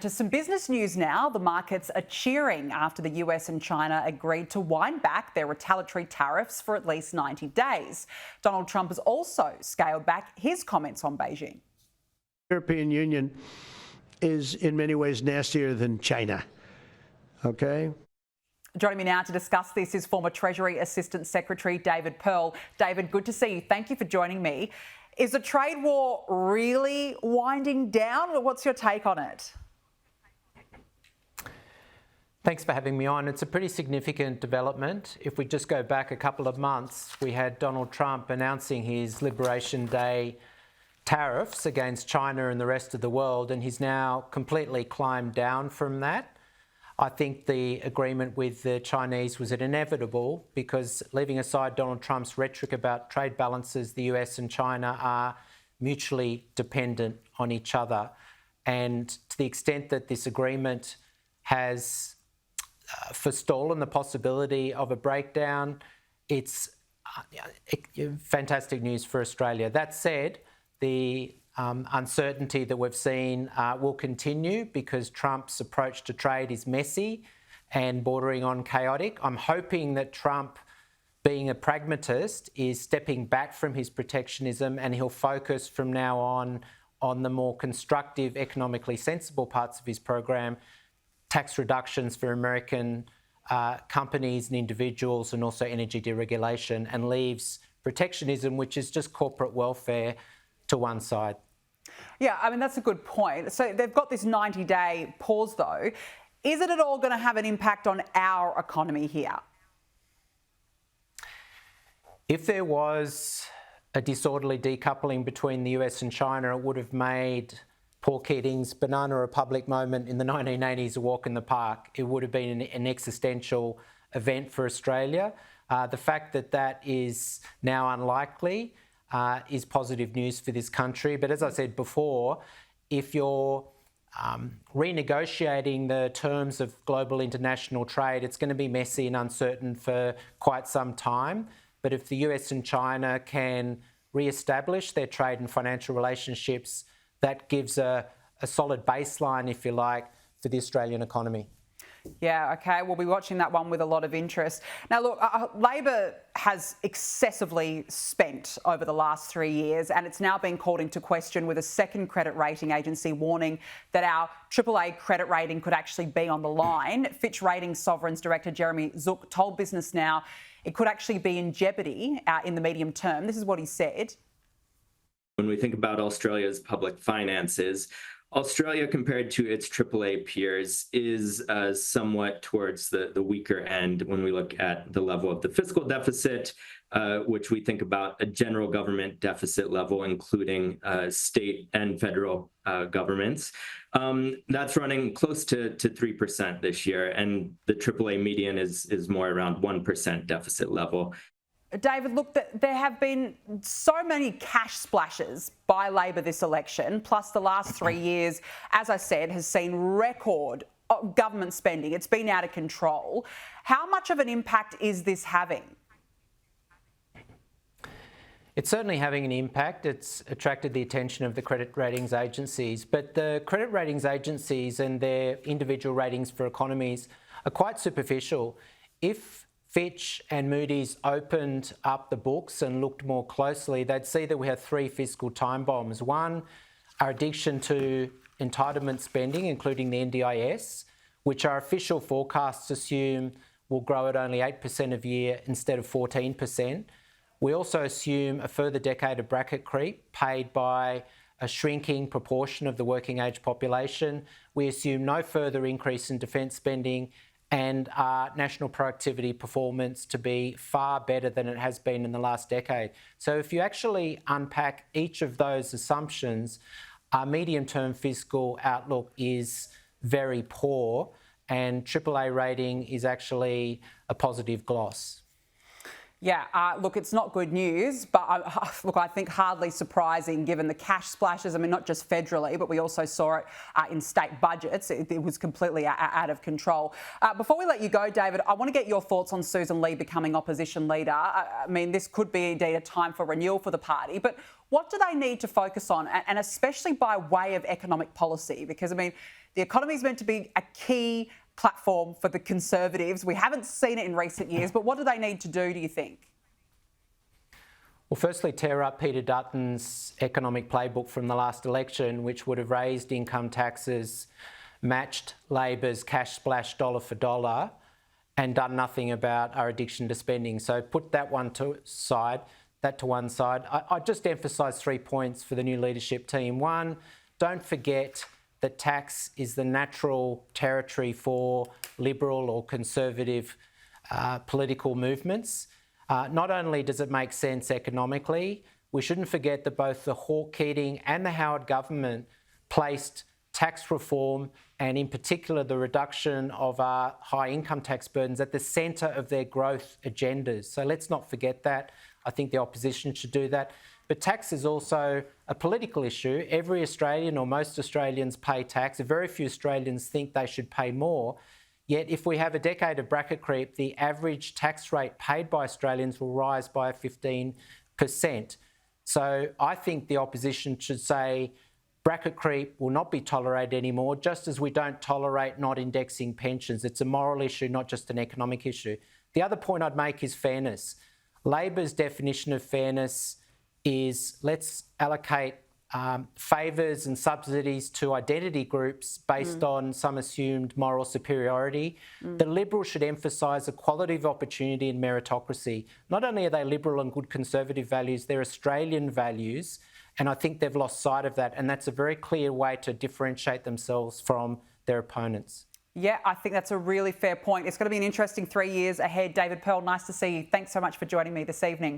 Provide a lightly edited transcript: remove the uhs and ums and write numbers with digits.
To some business news now. The markets are cheering after the US and China agreed to wind back their retaliatory tariffs for at least 90 days. Donald Trump has also scaled back his comments on Beijing. The European Union is in many ways nastier than China. Okay? Joining me now to discuss this is former Treasury Assistant Secretary David Pearl. David, good to see you. Thank you for joining me. Is the trade war really winding down? What's your take on it? Thanks for having me on. It's a pretty significant development. If we just go back a couple of months, we had Donald Trump announcing his Liberation Day tariffs against China and the rest of the world, and he's now completely climbed down from that. I think the agreement with the Chinese was inevitable because, leaving aside Donald Trump's rhetoric about trade balances, the US and China are mutually dependent on each other. And to the extent that this agreement has forestallen the possibility of a breakdown, it's fantastic news for Australia. That said, the uncertainty that we've seen will continue because Trump's approach to trade is messy and bordering on chaotic. I'm hoping that Trump, being a pragmatist, is stepping back from his protectionism and he'll focus from now on the more constructive, economically sensible parts of his program, tax reductions for American companies and individuals, and also energy deregulation, and leaves protectionism, which is just corporate welfare, to one side. Yeah, I mean, that's a good point. So they've got this 90-day pause, though. Is it at all going to have an impact on our economy here? If there was a disorderly decoupling between the US and China, it would have made Paul Keating's Banana Republic moment in the 1980s a walk in the park. It would have been an existential event for Australia. The fact that that is now unlikely is positive news for this country. But as I said before, if you're renegotiating the terms of global international trade, it's going to be messy and uncertain for quite some time. But if the US and China can re-establish their trade and financial relationships, that gives a solid baseline, if you like, for the Australian economy. Yeah, OK. We'll be watching that one with a lot of interest. Now, look, Labor has excessively spent over the last 3 years, and it's now been called into question with a second credit rating agency warning that our AAA credit rating could actually be on the line. Fitch Ratings Sovereigns Director Jeremy Zook told Business Now it could actually be in jeopardy in the medium term. This is what he said. When we think about Australia's public finances, Australia, compared to its AAA peers, is somewhat towards the weaker end when we look at the level of the fiscal deficit, which we think about a general government deficit level, including state and federal governments. That's running close to 3% this year, and the AAA median is more around 1% deficit level. David, look, there have been so many cash splashes by Labor this election, plus the last 3 years, as I said, has seen record government spending. It's been out of control. How much of an impact is this having? It's certainly having an impact. It's attracted the attention of the credit ratings agencies, but the credit ratings agencies and their individual ratings for economies are quite superficial. If Fitch and Moody's opened up the books and looked more closely, they'd see that we have three fiscal time bombs. One, our addiction to entitlement spending, including the NDIS, which our official forecasts assume will grow at only 8% a year instead of 14%. We also assume a further decade of bracket creep paid by a shrinking proportion of the working age population. We assume no further increase in defence spending, and our national productivity performance to be far better than it has been in the last decade. So if you actually unpack each of those assumptions, our medium-term fiscal outlook is very poor, and AAA rating is actually a positive gloss. Yeah, look, it's not good news, but I think hardly surprising given the cash splashes. I mean, not just federally, but we also saw it in state budgets. It was completely out of control. Before we let you go, David, I want to get your thoughts on Susan Lee becoming opposition leader. I mean, this could be indeed a time for renewal for the party, but What do they need to focus on, and especially by way of economic policy? Because, I mean, the economy is meant to be a key platform for the Conservatives. We haven't seen it in recent years, but what do they need to do you think? Well, firstly, tear up Peter Dutton's economic playbook from the last election, which would have raised income taxes, matched Labor's cash splash dollar for dollar, and done nothing about our addiction to spending. So put that to one side. I just emphasise 3 points for the new leadership team. One, don't forget that tax is the natural territory for Liberal or Conservative political movements. Not only does it make sense economically, we shouldn't forget that both the Hawke-Keating and the Howard government placed tax reform and in particular the reduction of our high income tax burdens at the centre of their growth agendas. So let's not forget that. I think the opposition should do that. But tax is also a political issue. Every Australian or most Australians pay tax. Very few Australians think they should pay more. Yet if we have a decade of bracket creep, the average tax rate paid by Australians will rise by 15%. So I think the opposition should say bracket creep will not be tolerated anymore, just as we don't tolerate not indexing pensions. It's a moral issue, not just an economic issue. The other point I'd make is fairness. Labor's definition of fairness is let's allocate favours and subsidies to identity groups based on some assumed moral superiority. The Liberals should emphasise equality of opportunity and meritocracy. Not only are they Liberal and good Conservative values, they're Australian values, and I think they've lost sight of that, and that's a very clear way to differentiate themselves from their opponents. Yeah, I think that's a really fair point. It's going to be an interesting 3 years ahead. David Pearl, nice to see you. Thanks so much for joining me this evening.